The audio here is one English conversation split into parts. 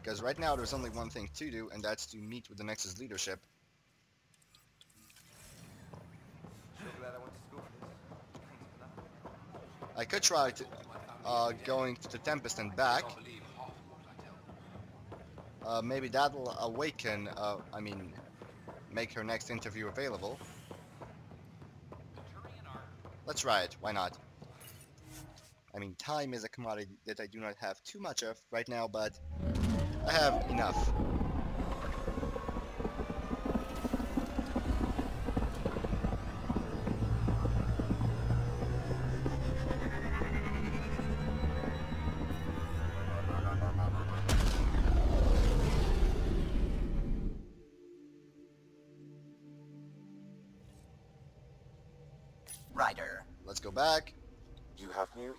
because right now there's only one thing to do, and that's to meet with the Nexus leadership. I could try to going to the Tempest and back. Maybe that'll awaken, I mean, make her next interview available. Let's try it, why not? I mean, time is a commodity that I do not have too much of right now, but I have enough. Ryder. Let's go back. You have new.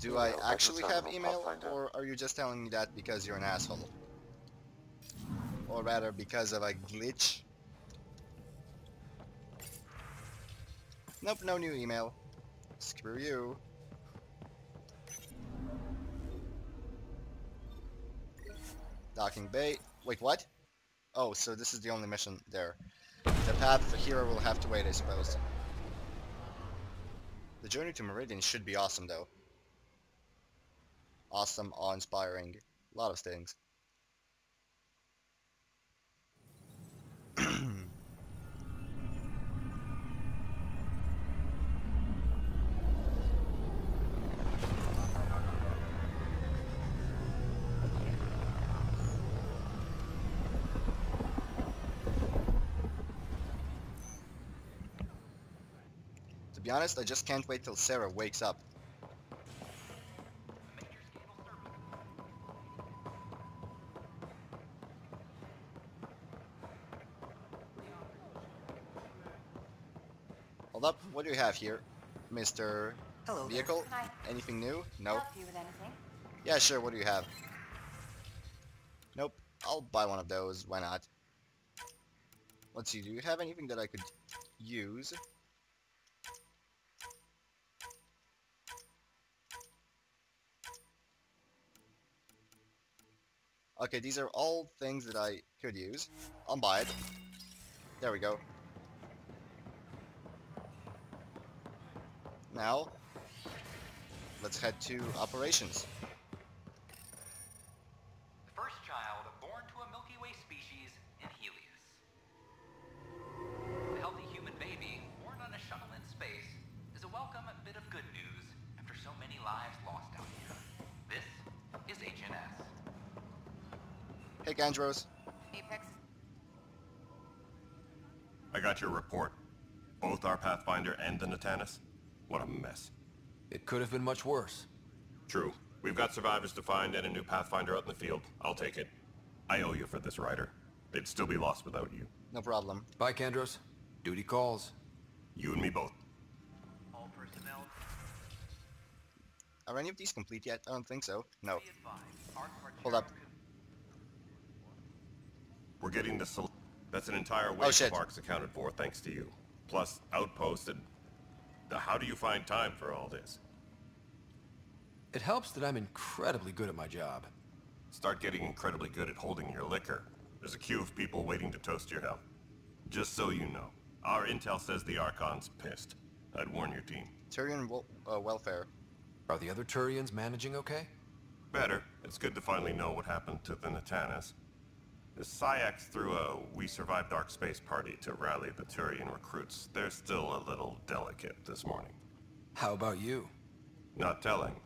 Do I actually have email, or are you just telling me that because you're an asshole? Or rather, because of a glitch? Nope, no new email. Screw you. Docking bay. Wait, what? Oh, so this is the only mission there. The path for hero will have to wait, I suppose. The journey to Meridian should be awesome, though. Awesome, awe-inspiring. A lot of things. To be honest, I just can't wait till Sara wakes up. Hold up, what do you have here, Mr. Hello. Vehicle? Hi. Anything new? No? Help you with anything? Yeah, sure, what do you have? Nope, I'll buy one of those, why not? Let's see, do you have anything that I could use? Okay, these are all things that I could use. I'll buy it. There we go. Now, let's head to operations. The first child born to a Milky Way species in Helios. The healthy human baby born on a shuttle in space is a welcome bit of good news after so many lives lost out here. This is HNS. Hey, Gandros. Apex. I got your report. Both our Pathfinder and the Natanis. What a mess. It could have been much worse. True. We've got survivors to find and a new Pathfinder out in the field. I'll take it. I owe you for this, Ryder. They'd still be lost without you. No problem. Bye, Kandros. Duty calls. You and me both. All personnel Are any of these complete yet? I don't think so. No. be advised. Our Hold up. We're getting the that's an entire wave shit. of arcs accounted for thanks to you. Plus, outposts and... How do you find time for all this? It helps that I'm incredibly good at my job. Start getting incredibly good at holding your liquor. There's a queue of people waiting to toast your health. Just so you know, our intel says the Archon's pissed. I'd warn your team. Turian welfare. Are the other Turians managing okay? Better. It's good to finally know what happened to the Natanis. The Syax threw a We Survived Dark Space party to rally the Turian recruits. They're still a little delicate this morning. How about you? Not telling.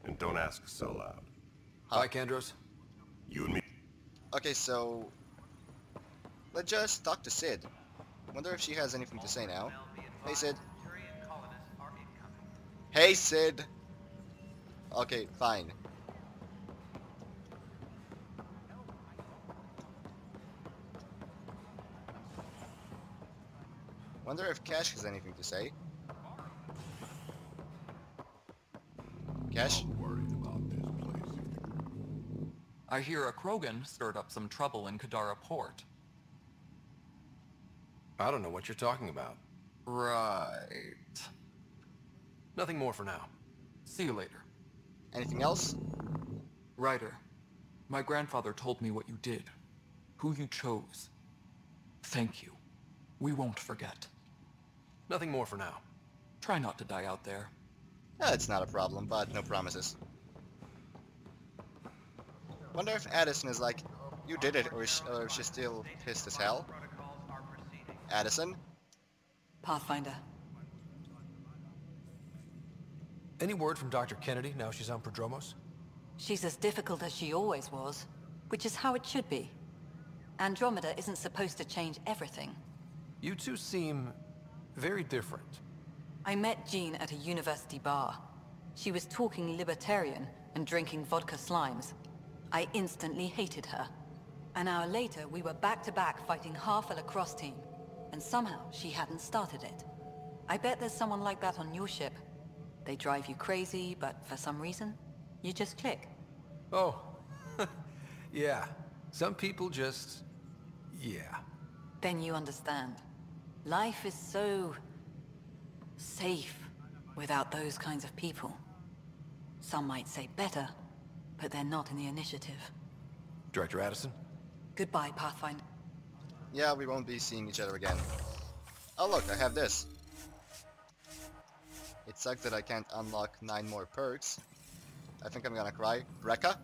And don't ask so loud. Bye, Kandros. You and me. Okay, so... let's just talk to Sid. Wonder if she has anything to say now. Hey, Sid. Turian colonists are incoming. Hey, Sid! Okay, fine. Wonder if Cash has anything to say. Cash? Worried about this place. I hear a Krogan stirred up some trouble in Kadara Port. I don't know what you're talking about. Right. Nothing more for now. See you later. Anything else? Ryder, My grandfather told me what you did, who you chose. Thank you. We won't forget. Nothing more for now. Try not to die out there. It's not a problem, but no promises. Wonder if Addison is like, you did it, or is she still pissed as hell? Addison? Pathfinder. Any word from Dr. Kennedy now she's on Prodromos? She's as difficult as she always was, which is how it should be. Andromeda isn't supposed to change everything. You two seem very different. I met Jean at a university bar. She was talking libertarian and drinking vodka slimes. I instantly hated her. An hour later, we were back-to-back fighting half a lacrosse team, and somehow she hadn't started it. I bet there's someone like that on your ship. They drive you crazy, but for some reason, you just click. Oh, yeah. Some people just... yeah. Then you understand. Life is so... safe without those kinds of people. Some might say better, but they're not in the initiative. Director Addison? Goodbye, Pathfinder. Yeah, we won't be seeing each other again. Oh look, I have this. It sucks that I can't unlock 9 more perks. I think I'm gonna cry. Rekka?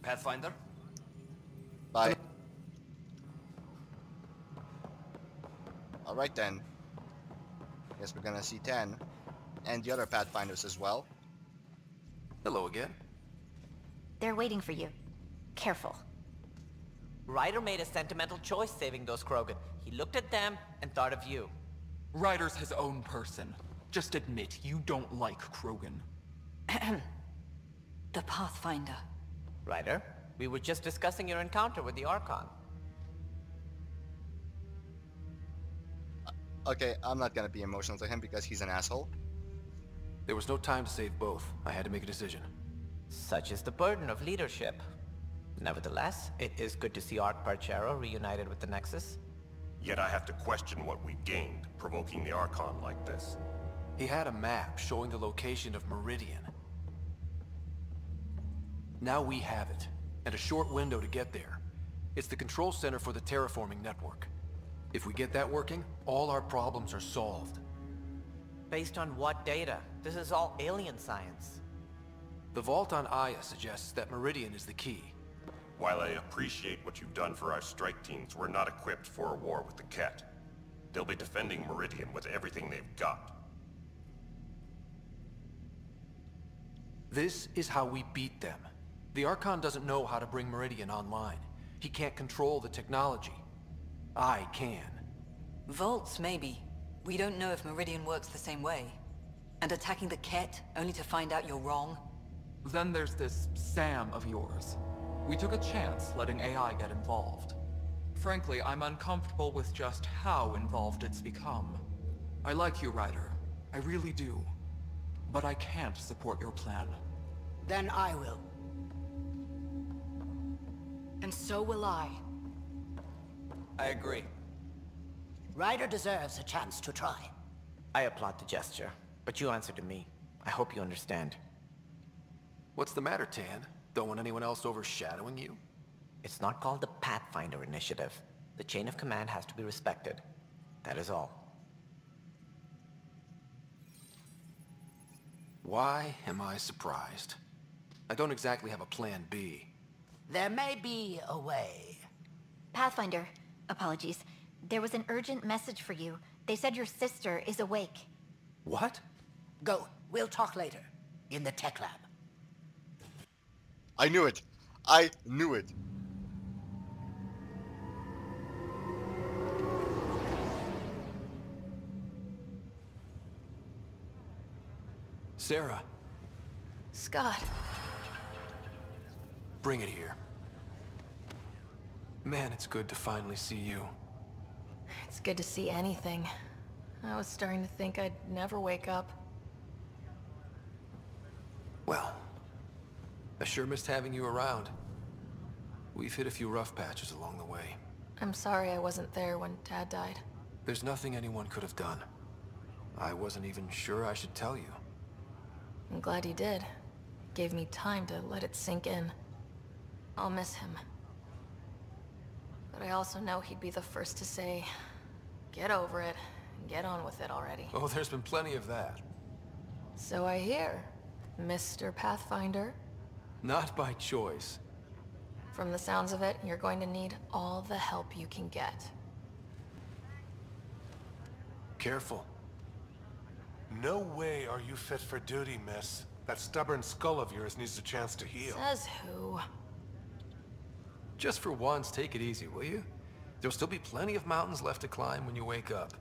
Pathfinder? Bye. Alright then. Guess we're gonna see 10. And the other Pathfinders as well. Hello again. They're waiting for you. Careful. Ryder made a sentimental choice saving those Krogan. He looked at them and thought of you. Ryder's his own person. Just admit you don't like Krogan. The Pathfinder. Ryder, we were just discussing your encounter with the Archon. Okay, I'm not gonna be emotional to him because he's an asshole. There was no time to save both. I had to make a decision. Such is the burden of leadership. Nevertheless, it is good to see Arch Parchero reunited with the Nexus. Yet I have to question what we gained, provoking the Archon like this. He had a map showing the location of Meridian. Now we have it, and a short window to get there. It's the control center for the terraforming network. If we get that working, all our problems are solved. Based on what data? This is all alien science. The vault on Aya suggests that Meridian is the key. While I appreciate what you've done for our strike teams, we're not equipped for a war with the Ket. They'll be defending Meridian with everything they've got. This is how we beat them. The Archon doesn't know how to bring Meridian online. He can't control the technology. I can. Vaults, maybe. We don't know if Meridian works the same way. And attacking the Ket, only to find out you're wrong? Then there's this Sam of yours. We took a chance letting AI get involved. Frankly, I'm uncomfortable with just how involved it's become. I like you, Ryder. I really do. But I can't support your plan. Then I will. And so will I. I agree. Ryder deserves a chance to try. I applaud the gesture, but you answer to me. I hope you understand. What's the matter, Tan? Don't want anyone else overshadowing you? It's not called the Pathfinder Initiative. The chain of command has to be respected. That is all. Why am I surprised? I don't exactly have a plan B. There may be a way. Pathfinder, apologies. There was an urgent message for you. They said your sister is awake. What? Go. We'll talk later. In the tech lab. I knew it! I knew it! Sara, Scott. bring it here. Man, it's good to finally see you. It's good to see anything. I was starting to think I'd never wake up. Well, I sure missed having you around. We've hit a few rough patches along the way. I'm sorry I wasn't there when Dad died. There's nothing anyone could have done. I wasn't even sure I should tell you. I'm glad you did. Gave me time to let it sink in. I'll miss him. But I also know he'd be the first to say, get over it, and get on with it already. Oh, there's been plenty of that. So I hear, Mr. Pathfinder. Not by choice. From the sounds of it, you're going to need all the help you can get. Careful. No way are you fit for duty, miss. That stubborn skull of yours needs a chance to heal. Says who? Just for once, take it easy, will you? There'll still be plenty of mountains left to climb when you wake up.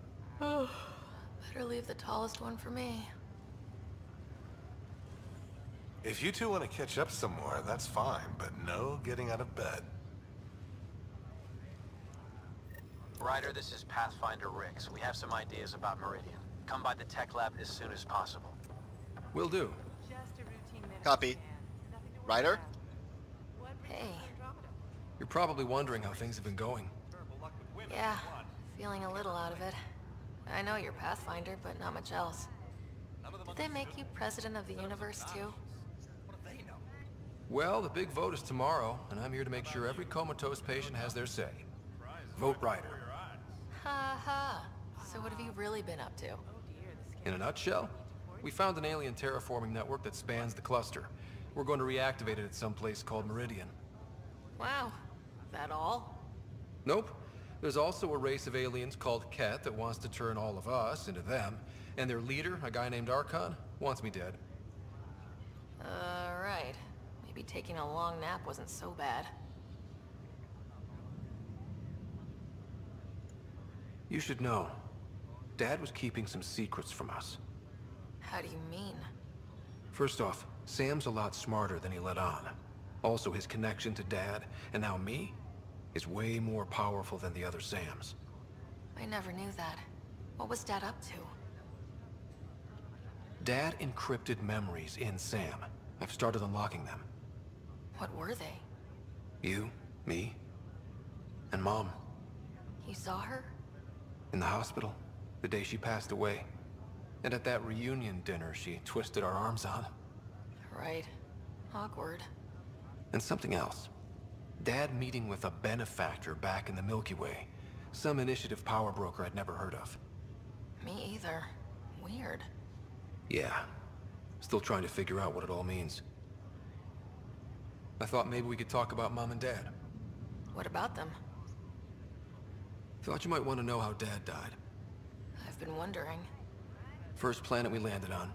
Oh, better leave the tallest one for me. If you two want to catch up some more, that's fine, but no getting out of bed. Ryder, this is Pathfinder Rix. We have some ideas about Meridian. Come by the tech lab as soon as possible. Will do. Copy. Ryder? Hey. You're probably wondering how things have been going. Yeah, feeling a little out of it. I know you're Pathfinder, but not much else. Did they make you president of the universe, too? Well, the big vote is tomorrow, and I'm here to make sure every comatose patient has their say. Vote Ryder. Ha ha. So what have you really been up to? In a nutshell, we found an alien terraforming network that spans the cluster. We're going to reactivate it at some place called Meridian. Wow. That all? Nope. There's also a race of aliens called Ket that wants to turn all of us into them, and their leader, a guy named Archon, wants me dead. Right. Maybe taking a long nap wasn't so bad. You should know, Dad was keeping some secrets from us. How do you mean? First off, Sam's a lot smarter than he let on. Also, his connection to Dad, and now me, is way more powerful than the other Sams. I never knew that. What was Dad up to? Dad encrypted memories in Sam. I've started unlocking them. What were they? You, me, and Mom. You saw her? In the hospital, the day she passed away. And at that reunion dinner she twisted our arms on. Right. Awkward. And something else. Dad meeting with a benefactor back in the Milky Way. Some initiative power broker I'd never heard of. Me either. Weird. Yeah. Still trying to figure out what it all means. I thought maybe we could talk about Mom and Dad. What about them? Thought you might want to know how Dad died. I've been wondering. First planet we landed on.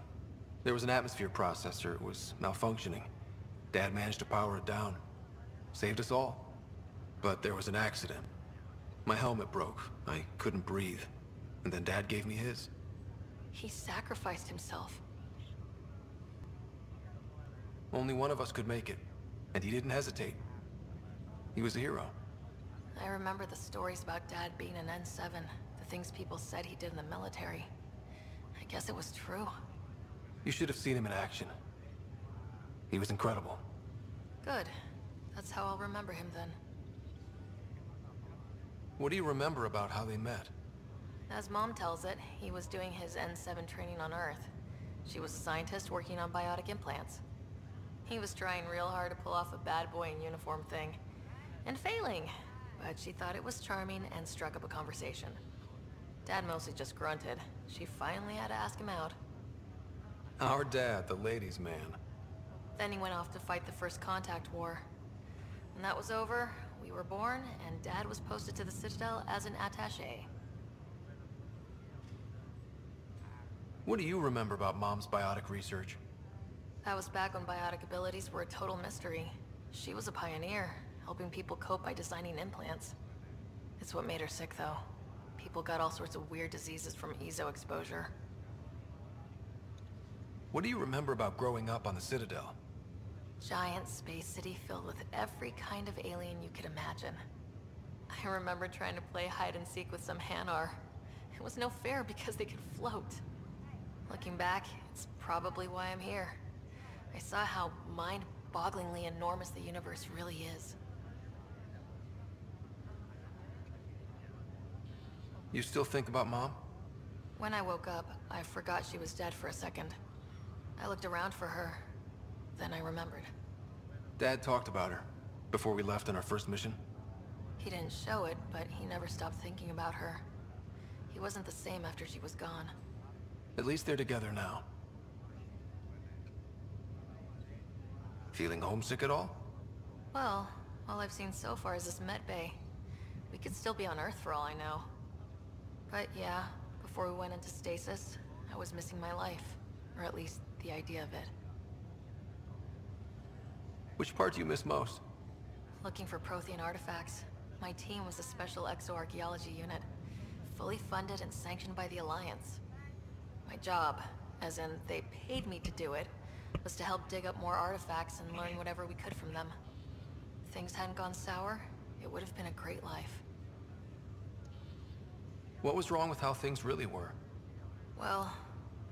There was an atmosphere processor. It was malfunctioning. Dad managed to power it down. Saved us all. But there was an accident. My helmet broke. I couldn't breathe. And then Dad gave me his. He sacrificed himself. Only one of us could make it. And he didn't hesitate. He was a hero. I remember the stories about Dad being an N7. The things people said he did in the military. I guess it was true. You should have seen him in action. He was incredible. Good. That's how I'll remember him then. What do you remember about how they met? As Mom tells it, he was doing his N7 training on Earth. She was a scientist working on biotic implants. He was trying real hard to pull off a bad boy in uniform thing. And failing. But she thought it was charming and struck up a conversation. Dad mostly just grunted. She finally had to ask him out. Our dad, the ladies' man. Then he went off to fight the First Contact War. When that was over, we were born, and Dad was posted to the Citadel as an attaché. What do you remember about Mom's biotic research? That was back when biotic abilities were a total mystery. She was a pioneer, helping people cope by designing implants. It's what made her sick, though. People got all sorts of weird diseases from EZO exposure. What do you remember about growing up on the Citadel? Giant space city filled with every kind of alien you could imagine. I remember trying to play hide and seek with some Hanar. It was no fair because they could float. Looking back, it's probably why I'm here. I saw how mind-bogglingly enormous the universe really is. You still think about Mom? When I woke up, I forgot she was dead for a second. I looked around for her, then I remembered. Dad talked about her. Before we left on our first mission? He didn't show it, but he never stopped thinking about her. He wasn't the same after she was gone. At least they're together now. Feeling homesick at all? Well, all I've seen so far is this med bay. We could still be on Earth for all I know. But yeah, before we went into stasis, I was missing my life. Or at least the idea of it. Which part do you miss most? Looking for Prothean artifacts. My team was a special exoarchaeology unit, fully funded and sanctioned by the Alliance. My job, as in they paid me to do it, was to help dig up more artifacts and learn whatever we could from them. If things hadn't gone sour, it would have been a great life. What was wrong with how things really were? Well,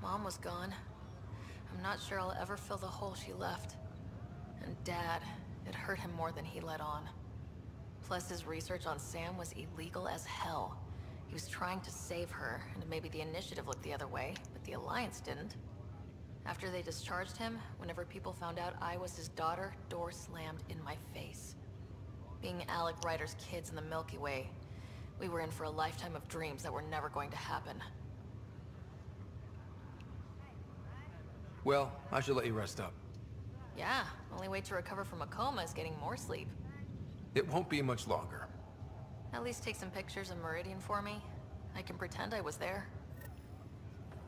Mom was gone. I'm not sure I'll ever fill the hole she left. And Dad, it hurt him more than he let on. Plus, his research on Sam was illegal as hell. He was trying to save her, and maybe the Initiative looked the other way, but the Alliance didn't. After they discharged him, whenever people found out I was his daughter, doors slammed in my face. Being Alec Ryder's kids in the Milky Way, we were in for a lifetime of dreams that were never going to happen. Well, I should let you rest up. Yeah, only way to recover from a coma is getting more sleep. It won't be much longer. At least take some pictures of Meridian for me. I can pretend I was there.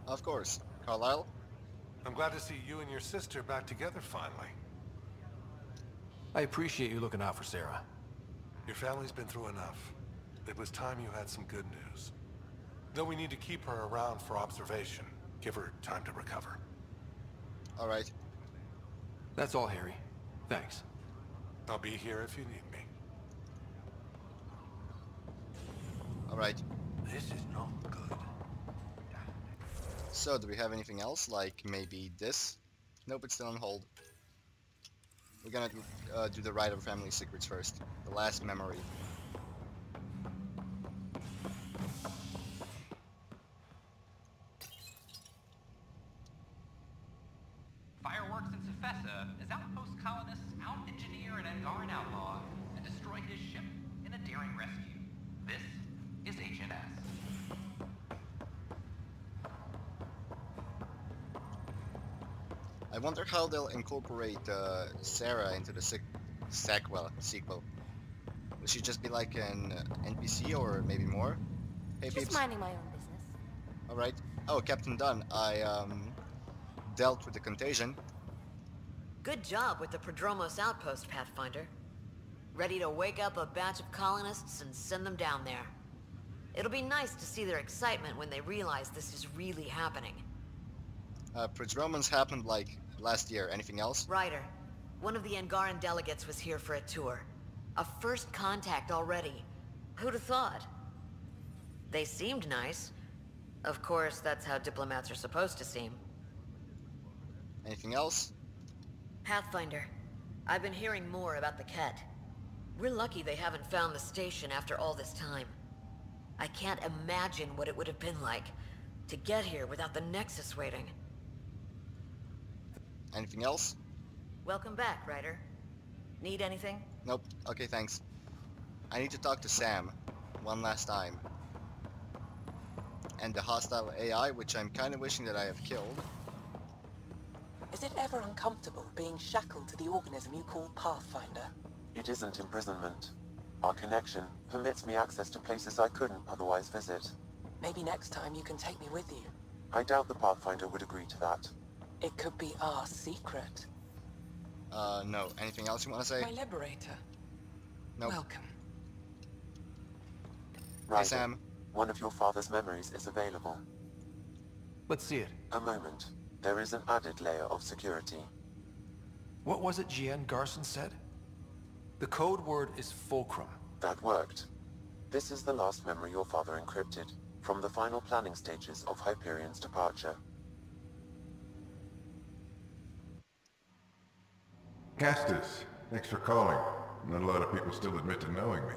Of course. Carlisle? I'm glad to see you and your sister back together finally. I appreciate you looking out for Sara. Your family's been through enough. It was time you had some good news. Though we need to keep her around for observation. Give her time to recover. Alright. That's all, Harry. Thanks. I'll be here if you need me. Alright. This is not good. So, do we have anything else? Like, maybe this? Nope, it's still on hold. We're gonna do the Ryder family secrets first. The last memory. Fireworks in Cephessa as outpost colonists out-engineer an Angaran outlaw and destroy his ship in a daring rescue. This is HNS. I wonder how they'll incorporate Sara into the sequel. Will she just be like an NPC or maybe more? Hey, Just peeps. minding my own business. Alright. Oh, Captain Dunn, I dealt with the contagion. Good job with the Prodromos outpost, Pathfinder. Ready to wake up a batch of colonists and send them down there. It'll be nice to see their excitement when they realize this is really happening. Prodromos happened like last year. Anything else? Ryder, one of the Angaran delegates was here for a tour. A first contact already. Who'd have thought? They seemed nice. Of course, that's how diplomats are supposed to seem. Anything else? Pathfinder, I've been hearing more about the Ket. We're lucky they haven't found the station after all this time. I can't imagine what it would have been like to get here without the Nexus waiting. Anything else? Welcome back, Ryder. Need anything? Nope. Okay, thanks. I need to talk to Sam one last time. And the hostile AI, which I'm kind of wishing that I have killed. Is it ever uncomfortable being shackled to the organism you call Pathfinder? It isn't imprisonment. Our connection permits me access to places I couldn't otherwise visit. Maybe next time you can take me with you. I doubt the Pathfinder would agree to that. It could be our secret. No. Anything else you want to say? My liberator. Nope. Welcome. Ryder, Hey, Sam. one of your father's memories is available. Let's see it. A moment. There is an added layer of security. What was it GN Garson said? The code word is Fulcrum. That worked. This is the last memory your father encrypted, from the final planning stages of Hyperion's departure. Castus, thanks for calling. Not a lot of people still admit to knowing me.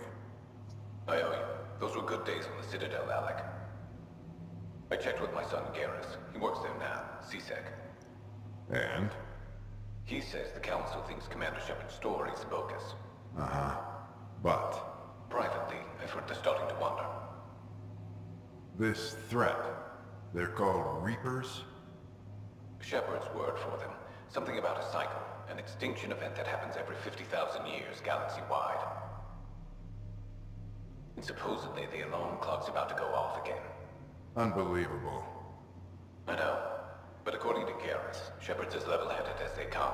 Aye, those were good days on the Citadel, Alec. I checked with my son Garrus. He works there now, CSEC. And? He says the Council thinks Commander Shepard's story is bogus. Uh-huh. But? Privately, I've heard they're starting to wonder. This threat, they're called Reapers? Shepard's word for them. Something about a cycle, an extinction event that happens every 50,000 years, galaxy-wide. And supposedly the alarm clock's about to go off again. Unbelievable. I know. But according to Garrus, Shepard's as level-headed as they come.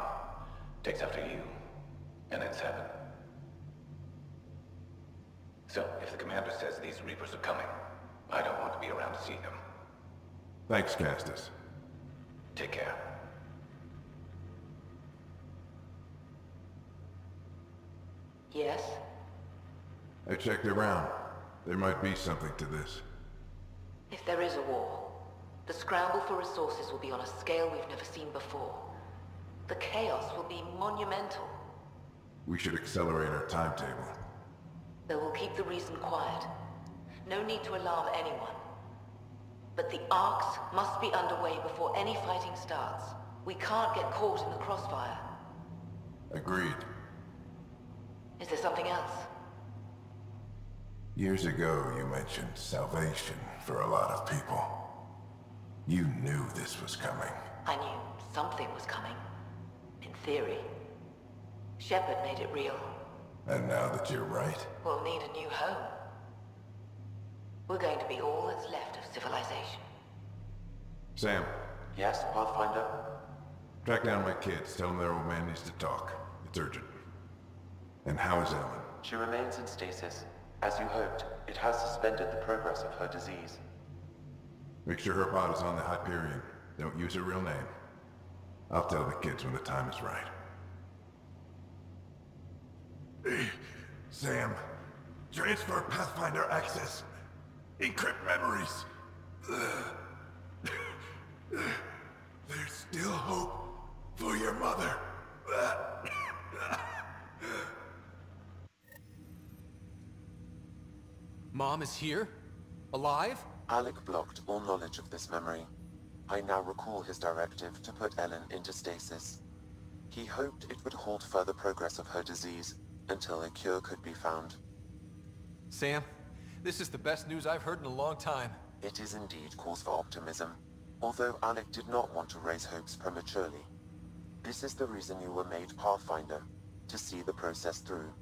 Takes after you, and then 7. So, if the commander says these Reapers are coming, I don't want to be around to see them. Thanks, Castus. Take care. Yes? I checked around. There might be something to this. If there is a war, the scramble for resources will be on a scale we've never seen before. The chaos will be monumental. We should accelerate our timetable. Though we'll keep the reason quiet. No need to alarm anyone. But the arcs must be underway before any fighting starts. We can't get caught in the crossfire. Agreed. Is there something else? Years ago, you mentioned salvation for a lot of people. You knew this was coming. I knew something was coming. In theory. Shepard made it real. And now that you're right? We'll need a new home. We're going to be all that's left of civilization. Sam. Yes, Pathfinder? Track down my kids. Tell them their old man needs to talk. It's urgent. And how is Ellen? She remains in stasis. As you hoped, it has suspended the progress of her disease. Make sure her pod is on the Hyperion. Don't use her real name. I'll tell the kids when the time is right. Sam, transfer Pathfinder access. Encrypt memories. There's still hope for your mother. Mom is here? Alive? Alec blocked all knowledge of this memory. I now recall his directive to put Ellen into stasis. He hoped it would halt further progress of her disease until a cure could be found. Sam, this is the best news I've heard in a long time. It is indeed cause for optimism, although Alec did not want to raise hopes prematurely. This is the reason you were made Pathfinder, to see the process through.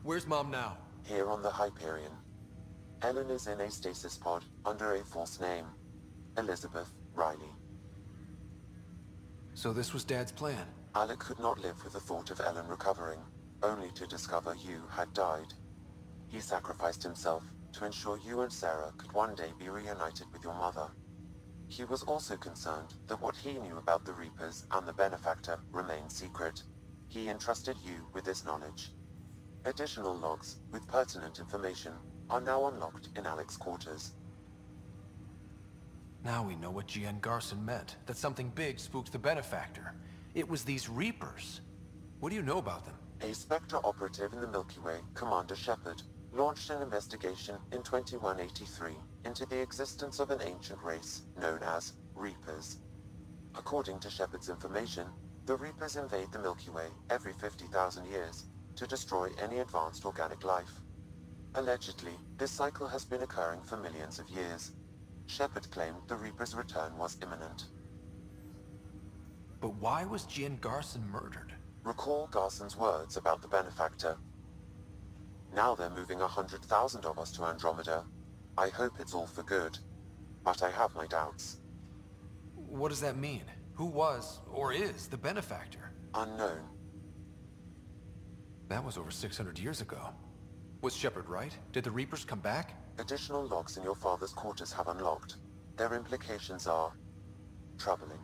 Where's Mom now? Here on the Hyperion. Ellen is in a stasis pod under a false name. Elizabeth Riley. So this was Dad's plan? Alec could not live with the thought of Ellen recovering, only to discover you had died. He sacrificed himself to ensure you and Sara could one day be reunited with your mother. He was also concerned that what he knew about the Reapers and the Benefactor remained secret. He entrusted you with this knowledge. Additional logs with pertinent information are now unlocked in Alec's quarters. Now we know what GN Garson meant, that something big spooked the Benefactor. It was these Reapers. What do you know about them? A Spectre operative in the Milky Way, Commander Shepard, launched an investigation in 2183 into the existence of an ancient race known as Reapers. According to Shepard's information, the Reapers invade the Milky Way every 50,000 years to destroy any advanced organic life. Allegedly, this cycle has been occurring for millions of years. Shepard claimed the Reaper's return was imminent. But why was GN Garson murdered? Recall Garson's words about the Benefactor. Now they're moving 100,000 of us to Andromeda. I hope it's all for good, but I have my doubts. What does that mean? Who was, or is, the Benefactor? Unknown. That was over 600 years ago. Was Shepard right? Did the Reapers come back? Additional logs in your father's quarters have unlocked. Their implications are troubling.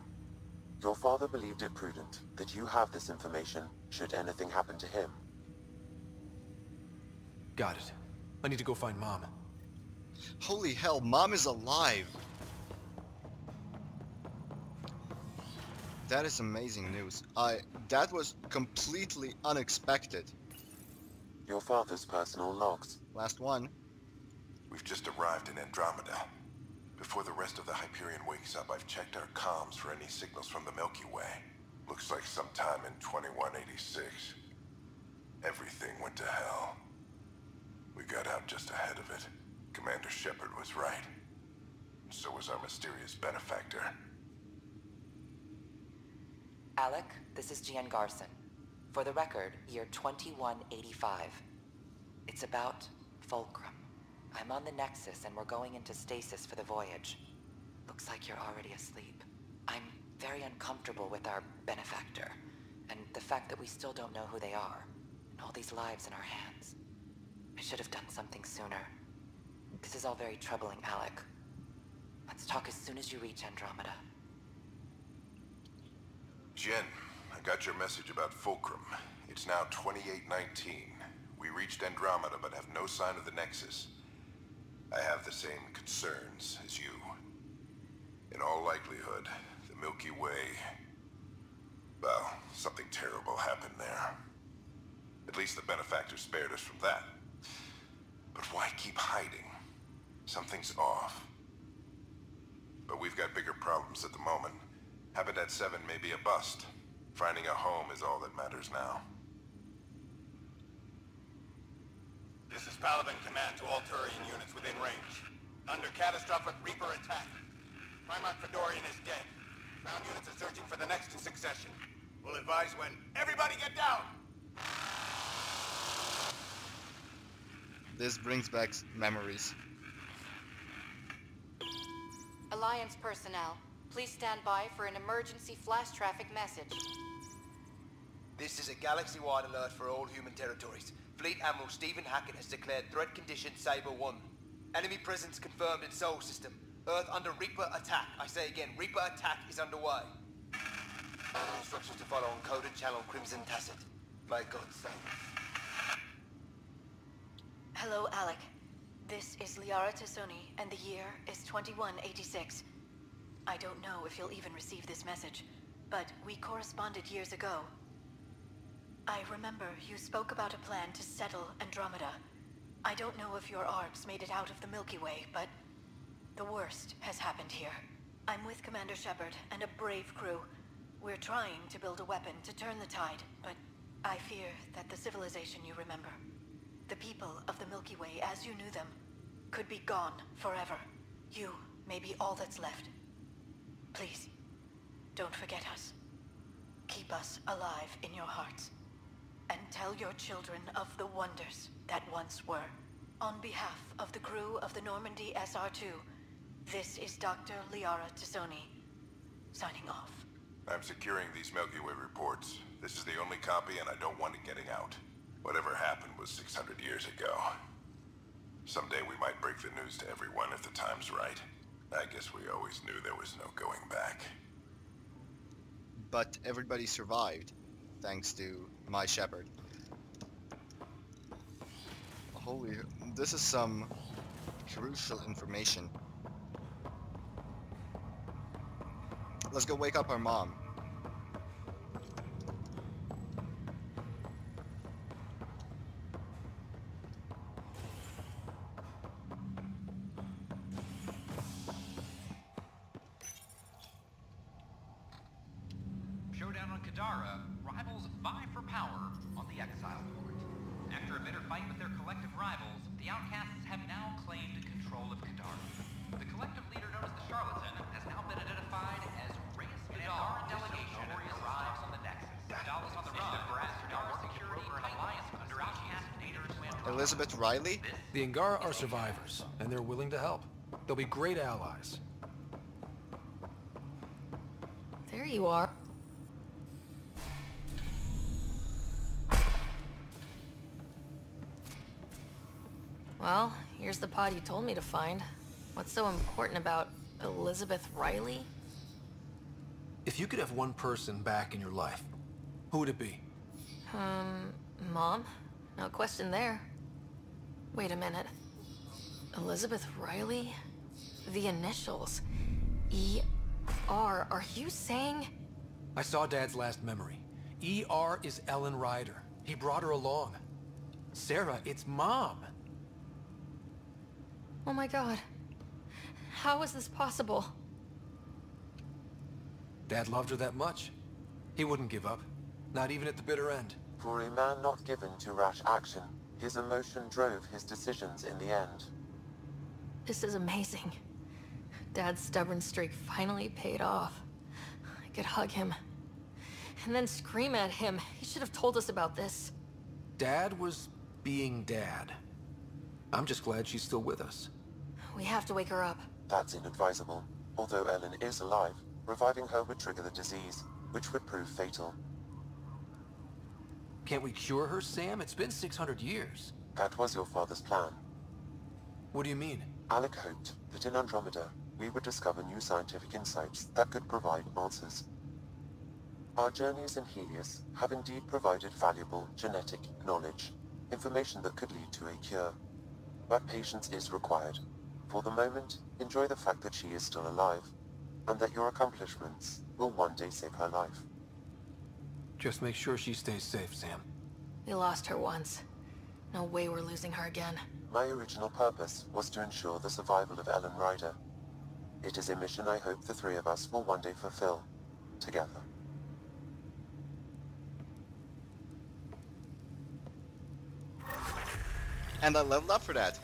Your father believed it prudent that you have this information should anything happen to him. Got it. I need to go find Mom. Holy hell, Mom is alive! That is amazing news. That was completely unexpected. Your father's personal logs. Last one. We've just arrived in Andromeda. Before the rest of the Hyperion wakes up, I've checked our comms for any signals from the Milky Way. Looks like sometime in 2186. Everything went to hell. We got out just ahead of it. Commander Shepard was right. So was our mysterious benefactor. Alec, this is Gian Garson. For the record, year 2185. It's about Fulcrum. I'm on the Nexus and we're going into stasis for the voyage. Looks like you're already asleep. I'm very uncomfortable with our benefactor, and the fact that we still don't know who they are, and all these lives in our hands. I should have done something sooner. This is all very troubling, Alec. Let's talk as soon as you reach Andromeda. Jen, I got your message about Fulcrum. It's now 2819. We reached Andromeda but have no sign of the Nexus. I have the same concerns as you. In all likelihood, the Milky Way... well, something terrible happened there. At least the benefactor spared us from that. But why keep hiding? Something's off. But we've got bigger problems at the moment. Habitat 7 may be a bust. Finding a home is all that matters now. This is Paladin Command to all Turian units within range. Under catastrophic Reaper attack. Primarch Fedorian is dead. Ground units are searching for the next in succession. We'll advise when. Everybody get down! This brings back memories. Alliance personnel, please stand by for an emergency flash traffic message. This is a galaxy-wide alert for all human territories. Fleet Admiral Stephen Hackett has declared threat condition Saber 1. Enemy presence confirmed in Sol System. Earth under Reaper attack. I say again, Reaper attack is underway. Instructions to follow on coded channel Crimson Tacit. May God save. Hello, Alec. This is Liara Tassoni, and the year is 2186. I don't know if you'll even receive this message, but we corresponded years ago. I remember you spoke about a plan to settle Andromeda. I don't know if your arcs made it out of the Milky Way, but the worst has happened here. I'm with Commander Shepard and a brave crew. We're trying to build a weapon to turn the tide, but I fear that the civilization you remember, the people of the Milky Way as you knew them, could be gone forever. You may be all that's left. Please, don't forget us. Keep us alive in your hearts. And tell your children of the wonders that once were. On behalf of the crew of the Normandy SR2, this is Dr. Liara Tassoni, signing off. I'm securing these Milky Way reports. This is the only copy and I don't want it getting out. Whatever happened was 600 years ago. Someday we might break the news to everyone if the time's right. I guess we always knew there was no going back. But everybody survived, thanks to my Shepard. Holy, this is some crucial information. Let's go wake up our mom. Showdown on Kadara, rivals vie for power on the Exile Port. After a bitter fight with their collective rivals, the Outcasts have now claimed control of Kadara. The collective leader known as the Charlatan has now been identified as Reyes Kadar. Delegation arrives on the Nexus. Dallas on the run, Kadara security an alliance under Outcast leaders to Elizabeth Riley? The Angara are survivors, and they're willing to help. They'll be great allies. There you are. Well, here's the pod you told me to find. What's so important about Elizabeth Riley? If you could have one person back in your life, who would it be? Mom? No question there. Wait a minute. Elizabeth Riley? The initials. E.R. Are you saying? I saw Dad's last memory. E.R. is Ellen Ryder. He brought her along. Sarah, it's Mom. Oh my god. How is this possible? Dad loved her that much. He wouldn't give up. Not even at the bitter end. For a man not given to rash action, his emotion drove his decisions in the end. This is amazing. Dad's stubborn streak finally paid off. I could hug him. And then scream at him. He should have told us about this. Dad was being Dad. I'm just glad she's still with us. We have to wake her up. That's inadvisable. Although Ellen is alive, reviving her would trigger the disease, which would prove fatal. Can't we cure her, Sam? It's been 600 years. That was your father's plan. What do you mean? Alec hoped that in Andromeda, we would discover new scientific insights that could provide answers. Our journeys in Helios have indeed provided valuable genetic knowledge, information that could lead to a cure. But patience is required. For the moment, enjoy the fact that she is still alive, and that your accomplishments will one day save her life. Just make sure she stays safe, Sam. We lost her once. No way we're losing her again. My original purpose was to ensure the survival of Ellen Ryder. It is a mission I hope the three of us will one day fulfill, together. And I leveled up for that.